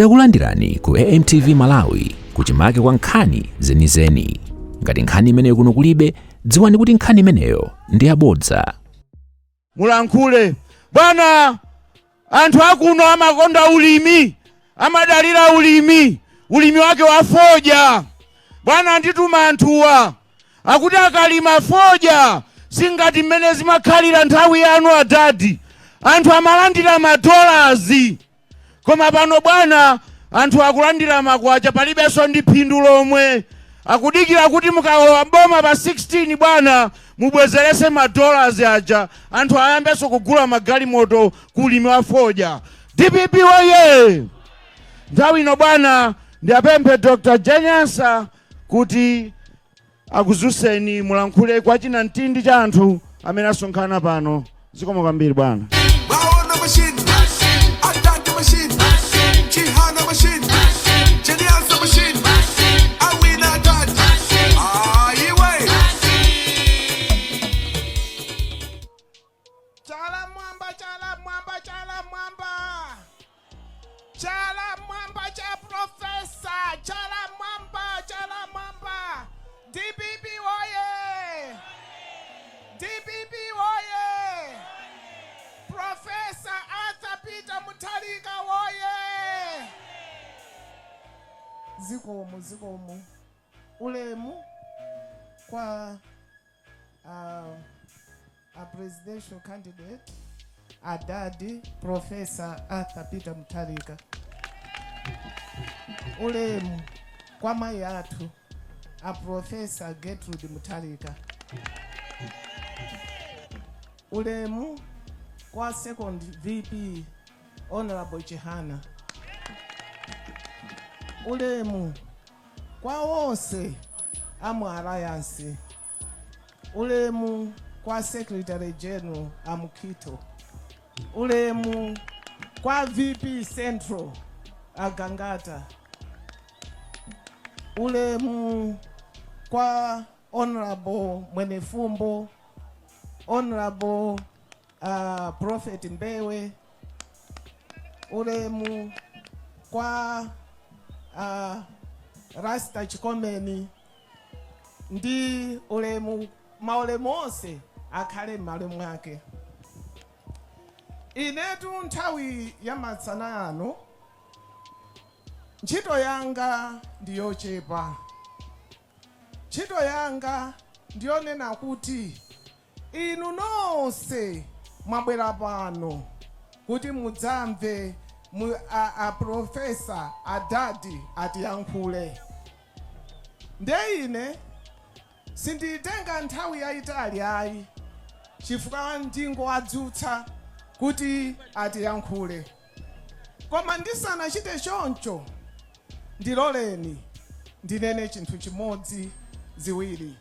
Takulandirani ku AMTV Malawi kuchimake kwa nkhani zenizeni. Ngati nkhani imeneyo kuno kulibe, dziwani kuti nkhani imeneyo ndi yabodza. Mulankhule bwana, anthu akuno amakonda ulimi, amadalira ulimi wake wafoja. Bwana andituma anthuwa akuti akalima foja singati mmene zimakhalira nthawi yanu adadi, anthu amalandira $. Koma pano bwana anthu akulandira makwacha, palibenso ndi phindu lomwe. Akudikira kuti mukalowa boma pa 16 bwana mubwezerese $. Aja anthu ayambenso kugula magalimoto kulimi wa foja. DPP oye! Nthawi ino bwana ndiapemphe Dr. Jenyansa kuti akuzuseni mulankhule kwa china ntindi cha anthu amene asonkhana pano. Zikomo kwambiri bwana. Chala mwamba cha profesa, chala mwamba. DPP oye! DPP oye! Profesa Arthur Mutharika oye! Zikomo. Ulemu kwa a presidential candidate Adadi Professor Arthur Mutharika. Ulemu kwa mayatu a Professor Gertrude Mutharika. Ulemu kwa second VP Honorable Chihana. Ulemu kwa wose amu alliance. Ulemu kwa Secretary General Amukito. Ulemu kwa VP Central Agangata. Ulemu kwa Honorable Mwenefumbo, Honorable Prophet Mbewe. Ulemu kwa Rasta Chikomeni. Ndi ulemu maulemu ose akhale m'malo mwake. Inetu nthawi ya masana ano ntchito yanga ndiyochepa. Ntchito yanga ndiyonena kuti inu nonse mwabwera pano kuti mudzamve a Professor Adadi atiyankhule. Nde ine sinditenga nthawi yayitali ayi chifukwa ndingowadzutsa kuti atiyankhule. Koma ndisanachite choncho ndiloleni ndinene chinthu chimodzi ziwiri.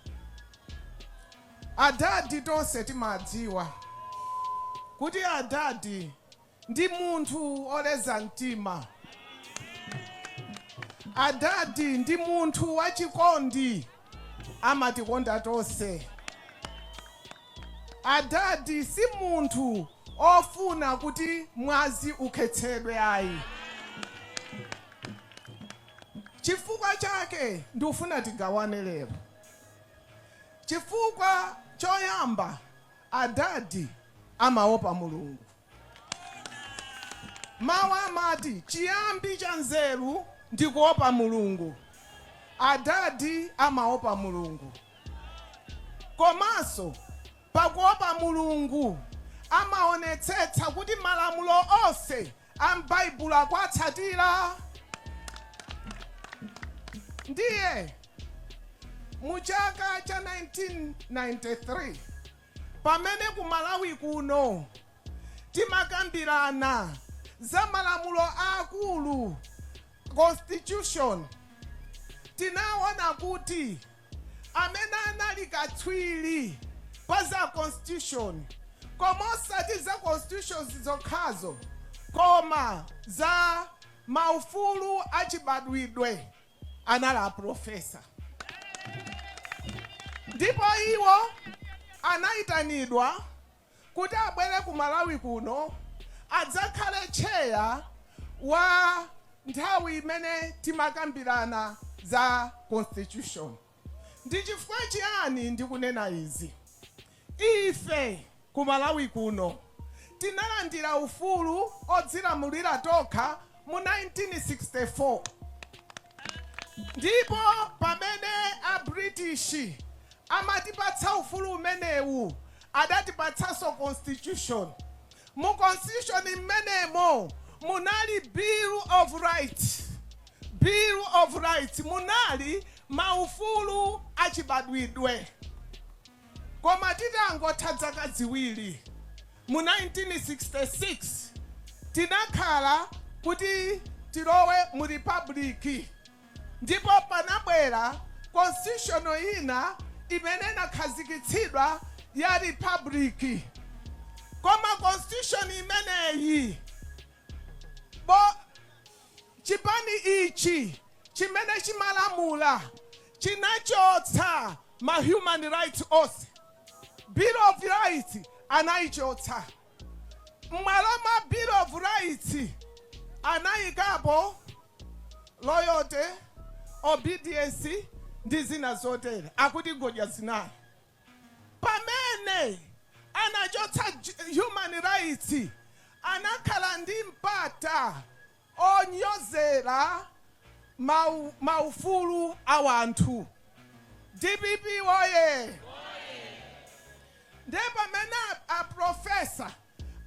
Adadi tonse timadziwa kuti Adadi ndi munthu oleza mtima. Adadi ndi munthu wachikondi, amatikonda tonse. Adadi si munthu ofuna kuti mwazi ukhetsedwe ayi. Chifukwa chake ndifuna tigawane lero. Chifukwa choyamba Adadi amaopa Mulungu. Mawu amati chiyambi cha nzeru ndikuopa Mulungu. Adadi amaopa Mulungu. Komanso pakuopa Mulungu amaonetsetsa kuti malamulo onse am'Baibulo akwatsatira. Ndiye mu chaka cha 1993 pamene ku Malawi kuno timakambirana za malamulo akulu constitution, tinaona kuti amene anali katswiri pa za constitution, koma osati za constitution zokhazo koma za maufulu achibadwidwe, anali a profesa. Ndipo iwo anaitanidwa kuti abwere ku Malawi kuno adzakhale chair wa nthawi imene timakambirana za constitution. Ndi chifukwa chiyani ndikunena izi? Ife ku Malawi kuno tinalandira ufulu odzilamulira tokha mu 1964. Ndipo pamene a British amatipatsa ufulu umenewu adatipatsanso constitution. Mu constitution imenemo munali Bill of Rights. Bill of Rights munali maufulu achibadwidwe. Koma titangotha zaka ziwiri mu 1966 tinakhala kuti tilowe mu republic. Ndipo panabwera constitution ina imene inakhazikitsidwa ya republic. Koma constitution imeneyi chipani ichi chimene chimalamula chinachotsa ma human rights oath. Bill of Rights anaichotsa. M'malo mwa Bill of Rights anayikapo loyalty, obedience ndi zina zotere. Akuti ngodya zinayi. Pamene anachotsa human rights anakhala ndi mpata onyozera maufulu awanthu. DPP woye. Nde pamene a professor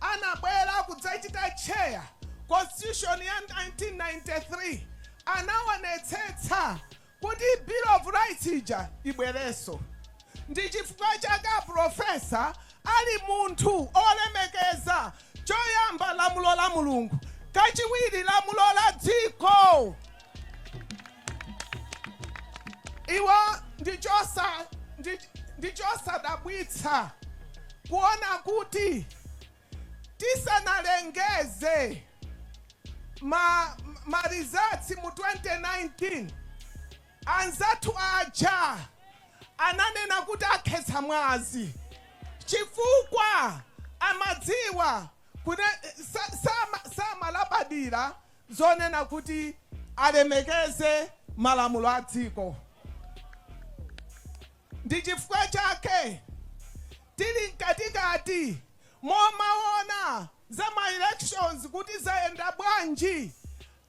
anabwera kudzachita chair constitution ya 1993 anaonetsetsa kuti Bill of Rights ija ibwereso. Ndi chifukwa chake professor ali munthu olemekeza choyamba lamulo la Mulungu, kachiwiri lamulo la dziko. Iwo ndichosadabwitsa kuona kuti tisanalengeze ma results mu 2019 anzathu aja ananena kuti akhetsa mwazi chifukwa amadziwa kuti samalabadira zonena kuti alemekeze malamulo a dziko. Ndi chifukwa chake tili mkatikati momaona za ma elections kuti zayenda bwanji,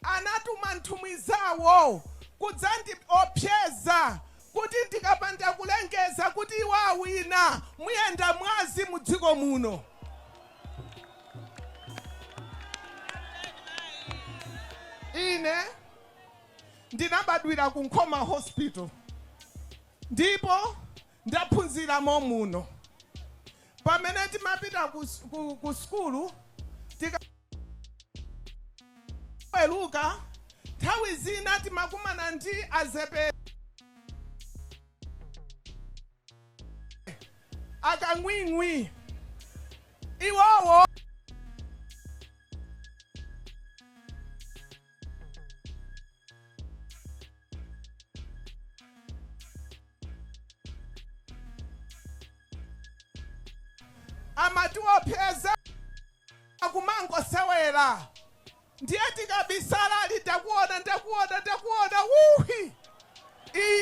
anatuma nthumwi zawo kudzandiopseza kuti ndikapanda kulengeza kuti iwo awina muyenda mwazi mu dziko muno. Ine ndinabadwira ku Nkhoma Hospital ndipo ndaphunzira muno. Pamene timapita ku skulu tikaweruka nthawi zina timakumana ndi azepe akangwingwi. Iwowo amatiopseza kumangosewera. Ndiye tikabisala ndakuona wuhi.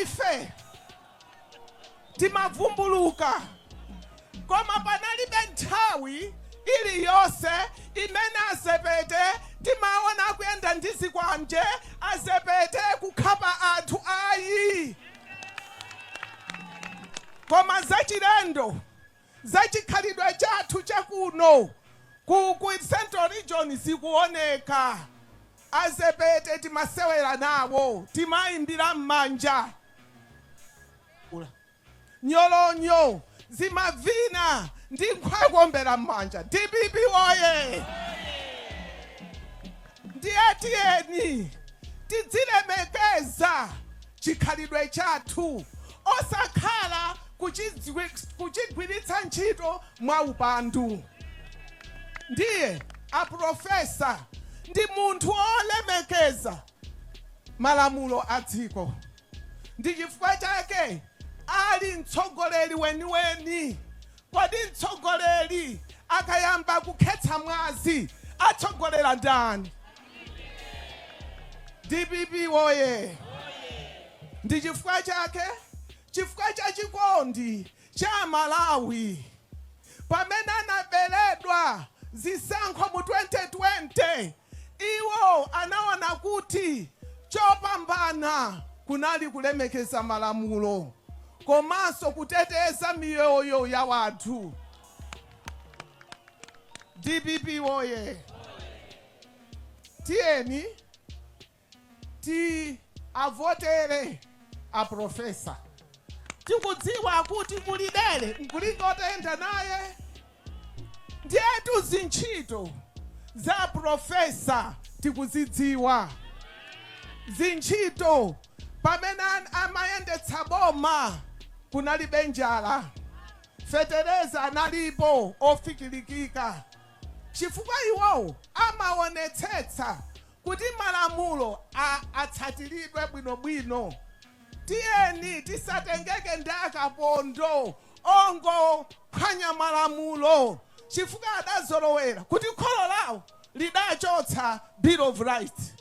Ife timavumbuluka. Koma panalibe nthawi iliyonse imene azepete timaona kuyenda ndizi kwanje azepete kukhapa anthu ayi. Koma zachilendo zachikhalidwe chathu chakuno ku Central Region zikuoneka. Azepete timasewera nawo, timayimbira m'manja. Nyolonyo zimavina ndi nkhwakuombera m'manja. DPP woye. Ndiyetiyeni tidzilemekeza chikhalidwe chathu osakhala kuchigwiritsa ntchito mwa upandu. Ndiye a professor ndi munthu olemekeza malamulo a dziko. Ndi chifukwa chake ali mtsogoleri weniweni. Kodi mtsogoleri akayamba kukhetsa mwazi atsogolera ndani? DPP woye. Ndi chifukwa chake, chifukwa cha chikondi cha Malawi. Pamene anaberedwa zisankho mu 2020, iwo anaona kuti chopambana kunali kulemekeza malamulo komanso kuteteza miyoyo ya wanthu. DPP woye. Tieni ti avotere a profesa. Tikudziwa kuti kulidere nkulingotenda naye. Ndietu zintchito za profesa tikuzidziwa. Zintchito pamene amayendetsa boma kunalibe njala. Fetereza analipo ofikilikika. Chifukwa iwo amaonetsetsa kuti malamulo atsatiridwe bwinobwino. Tieni tisatengeke ndakapondo ongo phwanya malamulo. Chifukwa adazolowera kuti kholo lawo lidachotsa Bill of Rights.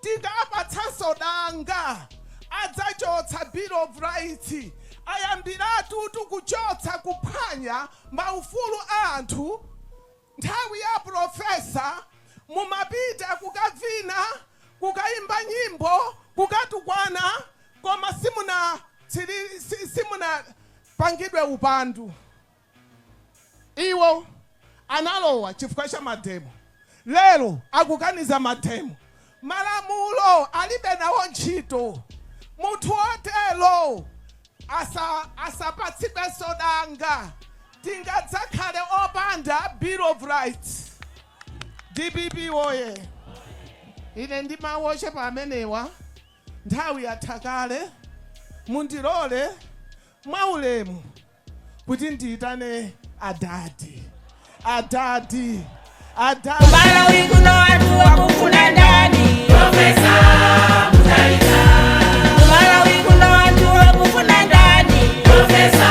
Tingapatsanso danga adzachotsa Bill of Rights. Ayambiratu kuchotsa kuphwanya maufulu anthu. Nthawi ya profesa mumapita kukavina, kukaimba nyimbo, kukatukwana, koma simuna pangidwe upandu. Iwo analowa chifukwa cha mademo. Lero akukaniza mademo. Malamulo alibe nawo ntchito. Munthu otelo asapatsidwe sodanga. Tingadzakhale opanda Bill of Rights. DPP woye. Ine ndimawoshe pamenewa. Nthawi yathakale. Mundilole mwaulemu kuti ndiyitane adadi. Adadi. Adadi. Malawi kuno watu wakufuna ndani. Profesa Mutharika. Malawi kuno watu wakufuna ndani. Profesa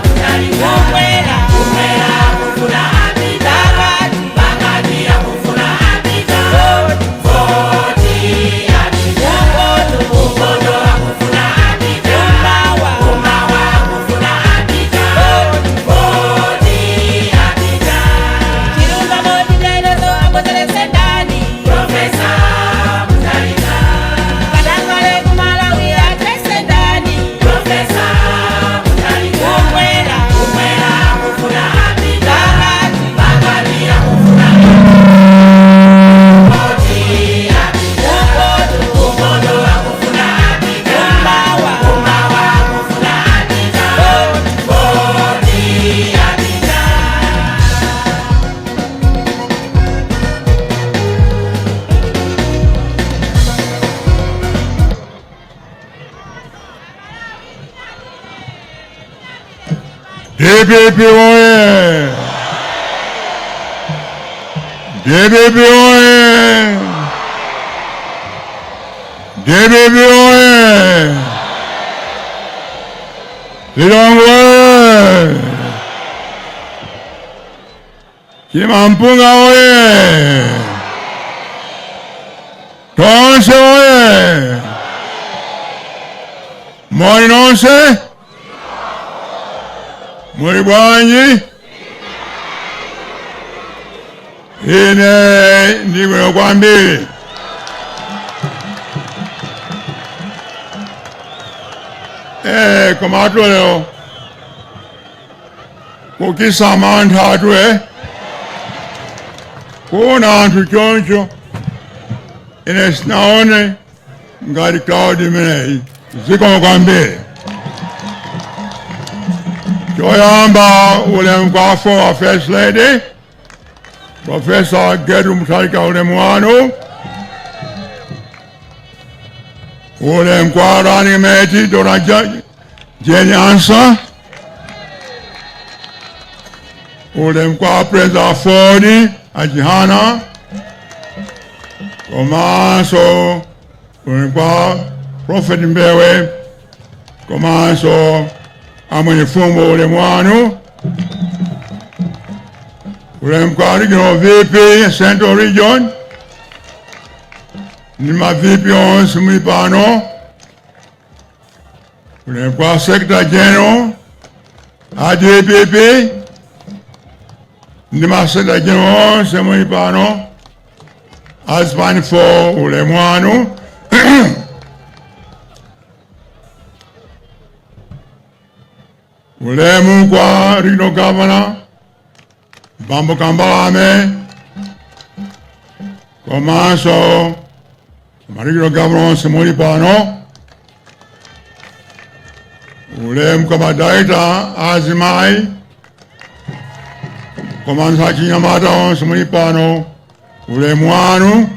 Mutharika. Umwera kufuna apita. Bakati ya kufuna apita. Voti apita. Ukodo akufuna apita. Umawa kufuna apita. Voti apita. Chirunga moti jailezo akotelese ndani. Profesa Mutharika. Kadangale kumalawi atese ndani. Profesa Mutharika. Umwera kufuna apita. Bakati ya kufuna voti apita. Ukodo akufuna apita. Umawa kufuna apita. Voti apita. DPP woye. DPP woye. DPP woye. Lilongwe. Chimampunga woye. Tonse woye. Moni nonse. Muri bwanji. Ine ndikuno kwambiri. Koma lero kukisa mantha athu kuona anthu choncho ine sinaone ngati crowd imeneyi. Zikomo kwambiri. Choyamba ulemu kwa former First Lady Professor Mutharika ulemu wanu. Ulemu kwa running mate Dr. Jenny Ansa. Ulemu kwa President Ford Ajihana. Komanso ulemu kwa Prophet Mbewe. Komanso amwenye fumo ulemu wanu. Ulemu kwa Regional VP Central Region. ni mavipi onse muli pano, kwa Secretary General a DPP, ni ma Secretary General onse muli pano, azipani fo ulemu wanu, ulemu kwa Regional Governor Bambo Kambalame, komanso Regional Governor Simoni Pano, ulemu kwa Director Azimai, komanso Chinyamata Simoni Pano, ulemu wanu,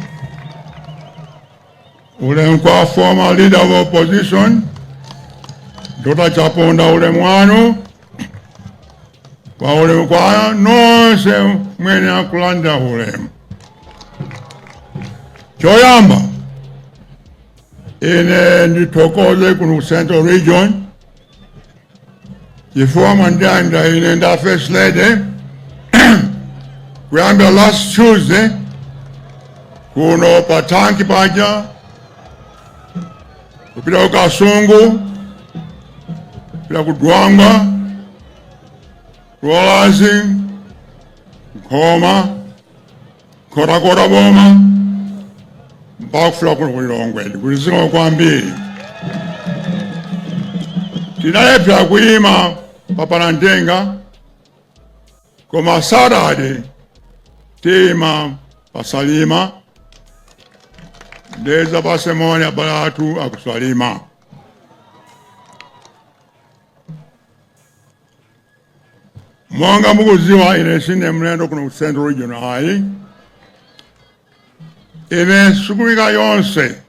ulemu kwa former leader of opposition Dr. Chaponda ulemu wanu, kwa ulemu kwa nonse mwene akulanda ulemu. Choyamba ine nditokoze kuno Central Region chifukwa ndanda ine nda First Lady kuyamba last Tuesday kuno patanki paja kupita Kasungu, kupita Kudwanga, Rolazi, Nkoma, Kora Boma, mpaka kufika kuno Kulilongwe kulizinga kwambiri. Tinalepya kuyima papalantenga koma Saturday tema pasalima ndeza pasemoni abalatu akusalima. Mwanga mukuziwa ine sine mlendo kuno Central Region ayi. Ine sukulika yonse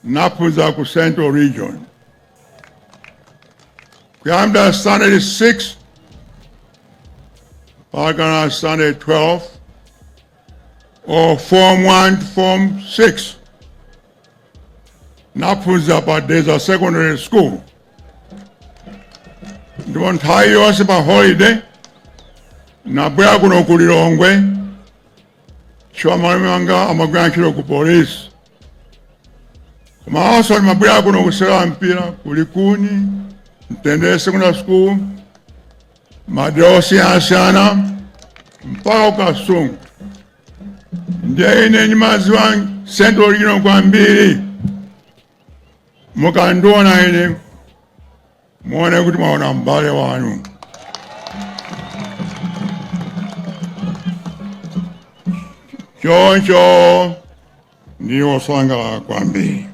napuza ku Central Region. Kuyamba Sunday 6, pagana Sunday 12, or Form 1 to Form 6. Napuza pa Deza Secondary School. Ndipo nthawi yonse pa holiday, nabwera kuno Kulilongwe, chwa malime wanga amagwira ntchito ku polisi. Koma also nimabwera kuno kusewera mpira kulikuni, Mtandile Secondary School, madera osiyanasiyana, mpaka Kasungu. Ndiye ine ndimaziwa Central Region kwambiri. Mukandiona ine muone kuti mwaona mbale wanu. Choncho ndiyo osangala kwambiri.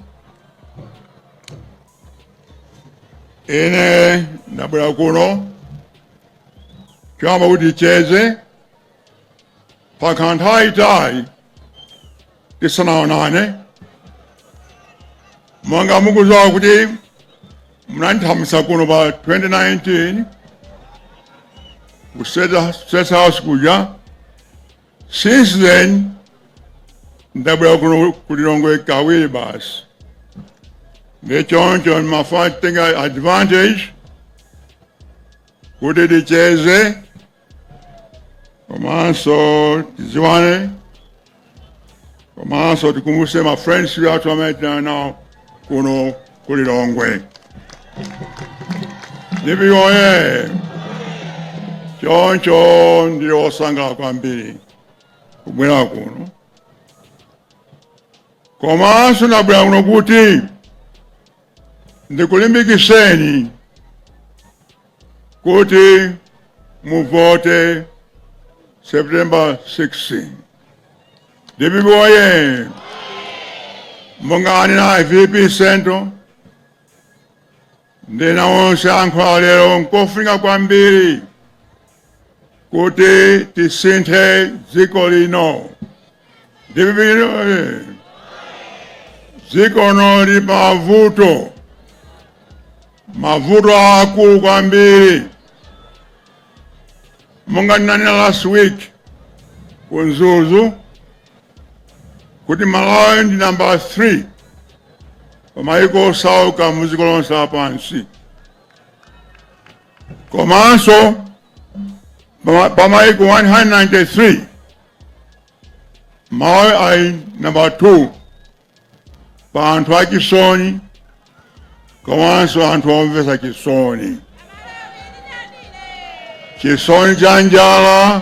Ine ndabwera kuno kuyamba kuti cheze pakanthawi tisanaonane. Mwanga mukuziwa kuti munandithamisa kuno pa 2019 ku State House kuja. Since then ndabwera kuno Kulilongwe kawiri basi. Ndechoncho ndimafuna tenga advantage kuti ticheze komanso tiziwane komanso tikumbuse ma friends yathu amene nawo kuno Kulilongwe. Ndibiyoye choncho ndili osangala kwambiri kubwera kuno. Komanso ndabwera kuno kuti ndikulimbikiseni kuti muvote September 16. Ndibiyoye mungani na VP Central ndina onse ankhwala lero nkofika kwambiri kuti tisinthe dziko lino. Ndibiyoye dziko no li mavuto akulu kwambiri. Monga ndinanena last week kunzuzu kuti Malawi ndi number 3 pamayiko osauka muziko lonse lapansi. Komanso pamayiko 193 Malawi ali number 2 pa anthu achisoni komanso anthu omvetsa chisoni. Chisoni cha njala,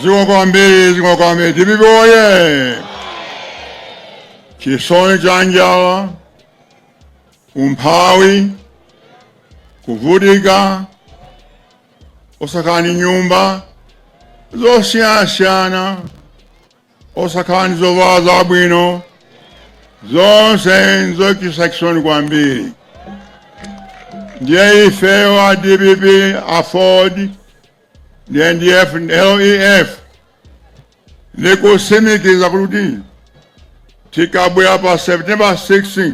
ziko kwambiri Dpp oye. Chisoni cha njala, umphawi, kuvutika, osakhala nyumba zosiyana, osakhala zovala zabwino, zonse nzochititsa chisoni kwambiri. Ndiye ifeyo a DPP afford the NDF and LEF likutsimikiza kuti tikabwera pa September 16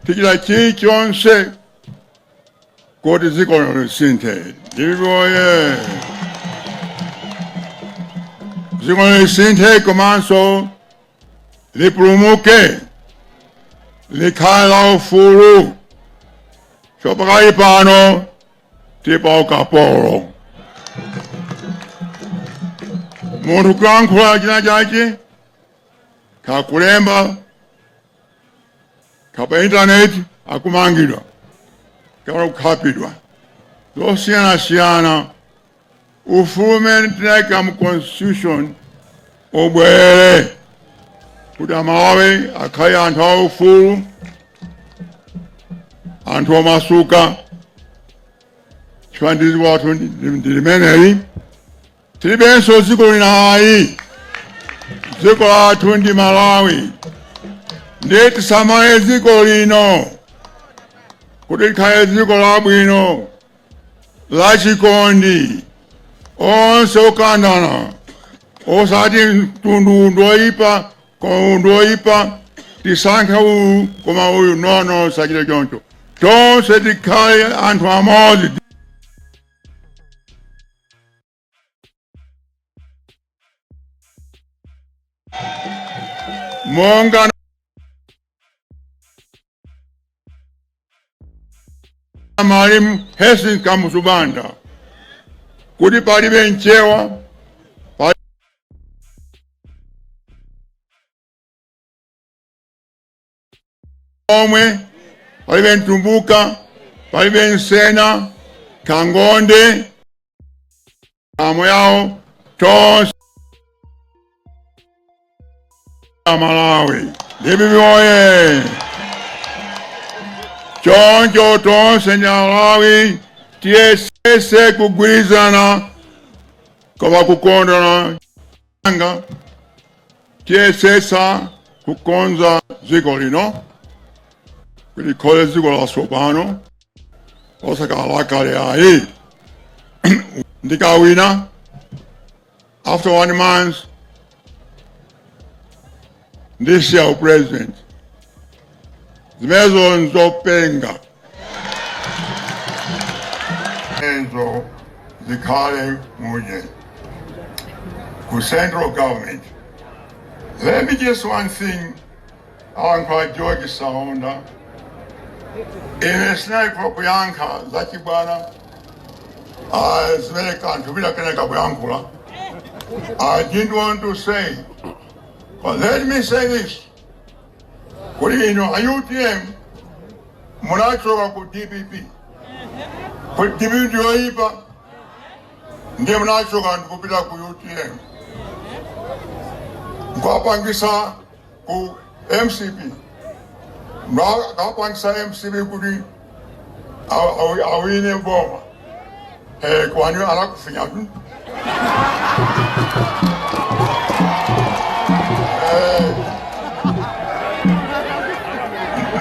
tichita chilichonse kuti dziko lisinthe. Dpp oye. Dziko lisinthe komanso lipulumuke, likhale la ufulu. Chopakali pano tipa ukapolo. Munthu kuyankhula china chake, kakulemba, kapa internet akumangidwa, kapa kukhapidwa. Zosiyana ufulu tinayika mu constitution ubwere kuti Malawi akhale anthu a ufulu, anthu omasuka. Chifukwa wathu ndilimeneli tilibenso dziko linayi. Dziko lathu ndi Malawi. Ndiye tisamale dziko lino kuti likhale dziko labwino, lachikondi, onse okondana, osati mtundu oyipa koma oyipa tisankhe uyu koma uyu nono sachite choncho. Tonse tikhale anthu amodzi. Monga Mwalimu Hesi Kamusubanda kuti palibe nchewa, omwe, palibe ntumbuka, palibe nsena, kangonde, amo yao tonse Malawi. Dpp oye. Choncho tonse Malawi tiyesese kugwirizana koma kukondana anga, tiyesesa kukonza dziko lino kuti likhale dziko latsopano osakhala lakale ayi. Ndikawina after 1 month this year president zimezo nzopenga ezo zikhale muje ku central government. Let me just one thing on George Saunda in snipe for kuyankha zachibwana zimene kanthu bila keneka kuyankhula. I didn't want to say, but let me say this. Kuti ino a UTM munachoka ku DPP. Ku DPP ndiyoipa ndiye munachoka kupita ku UTM. Mukapangisa ku MCP. Mukapangisa MCP kuti awine boma. Kwani alakufinya tu.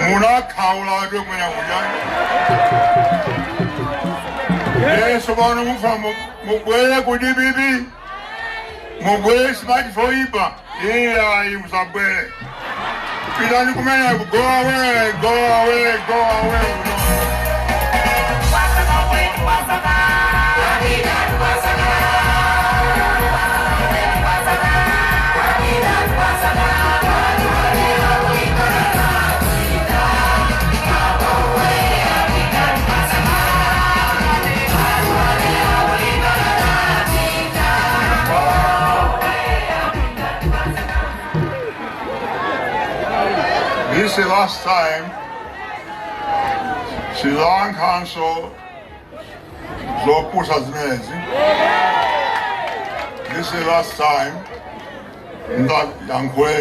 Muna kaula do mwenye Yesu bwana mfamu mugwele ku DPP. Mugwele smartphone ipa. Iya imsabwele. Pitani kumenya go away, go away, go away. This is the last time Sindizayankhaso Zopusa Izi. This is the last time that Yankwe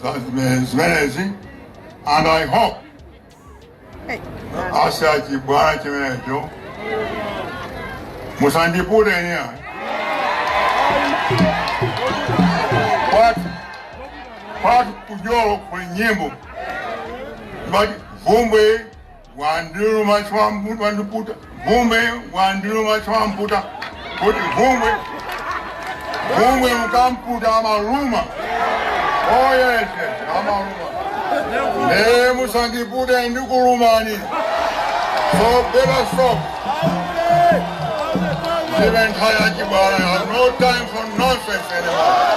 Zimenezi, and I hope I say Chibwana Chimenejo Musandipure here. What kujolo kwenye nyimbo but vumbe wandiru machwamputa wandiputa vumbe wandiru machwamputa kuti vumbe mkamputa amaluma. Oh yes, amaluma ne musandiputa ndikulumani. So better stop. I have no time for nonsense anymore.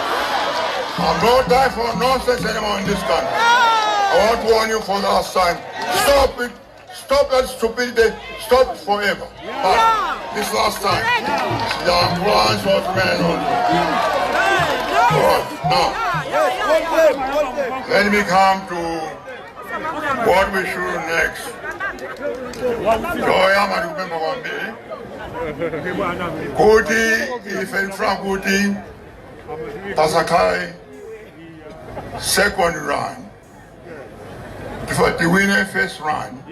I'm not dying for nonsense anymore in this country. I want to warn you for the last time. Stop it. Stop that stupidity. Stop it forever. But this last time. Now, let me come to what we should do next. Kuti, if in front Kuti, Tasakai, second run. Before the winner first run,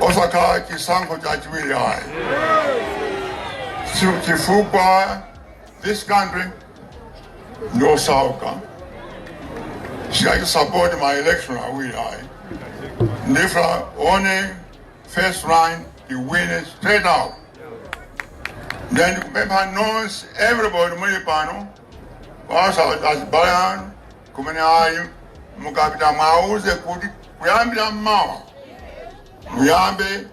Osaka Kisanko Jajwiri High. Kifukwa, this country, no Sauka. She had to support my election, I will high. Therefore, only first run, the winner straight out. Then the paper knows everybody, Mulipano, also as Bayan, Kumanayim, Mukapita Mauze, Kuyambi Mao. Muyambe,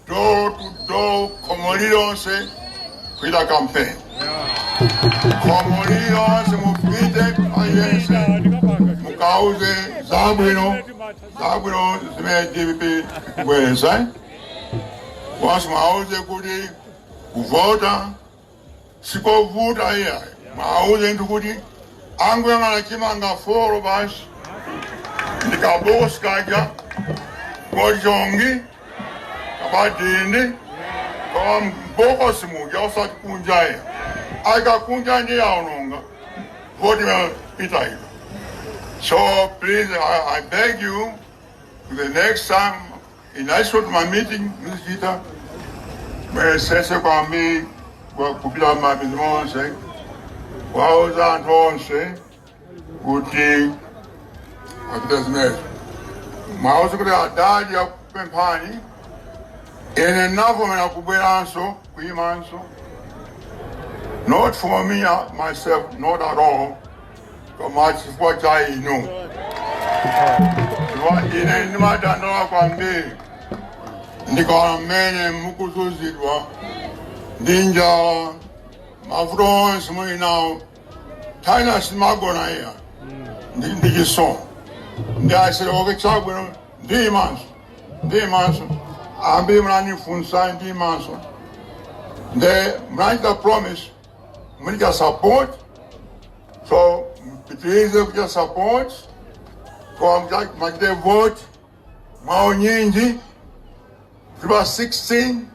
door to door, Komolidos, with a campaign. Komolidos, Mupite, Ayense, Mukauze, Zabino, Dpp, where is I? Once Mauze Kudi, Vota, Siko Vuta here, Mauze into Kudi, Angwanga Kimanga, 4 of us, the Kabos Kaja, Wajongi, Kabadini, Kom Bokosimu, Yosat Kunjaya. I got Kunjani Aononga, voting Peter. So please, I beg you, the next time, in I showed my meeting, Ms. Gita, where says about me, well, Kupila Mabizmon say, well, that one say, good thing, what does matter? My husband died of Pempani, and enough of a Kuberanso, Kuimanso. Not for me, myself, not at all, but much of what I know. In any matter, no, I can be. Nicola Mene, Mukuzuzidwa, Ninja, Mavron, Smui now, Tina Smagona here, the song. Then I said, okay, Chagwin, demons, I'm being running from sign demons. They write the promise, we get support, so it is a support, from like they vote, Maonyinji, about 16,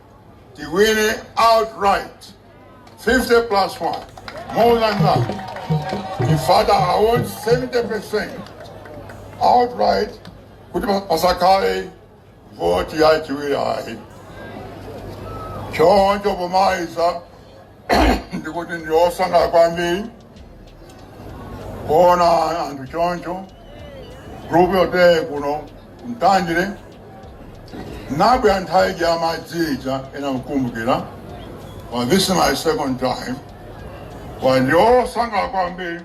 the winner outright, 50 plus 1, more than that. In fact, I want 70% outright, could Pasakai vote Yachiwi. John Jobomaiza, the good in the Osana Kwami, Bona and Jonjo, Rubio de Guno, Mtandile, Nabu antaigi amajija inamkumbukira. Well, this is my second time. When you sang akwambi,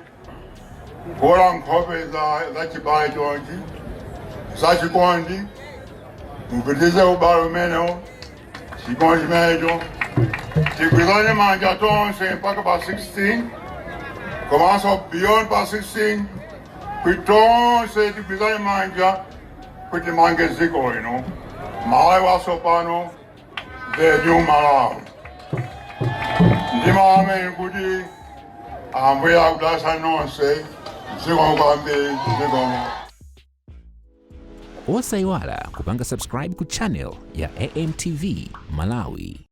kora mkope za chibai chonji, za chikondi, mpitize ubaru meneo, chikondi mejo, chikwizanye manja tonse mpaka pa 16, komanso beyond pa 16, kwitonse chikwizanye manja, kuti mange ziko, Malay wasopano, the new Malawi. Ndima ame kuti ambuya kudasa nonse zikombe zikomo. Osayiwala kupanga subscribe ku channel ya AMTV Malawi.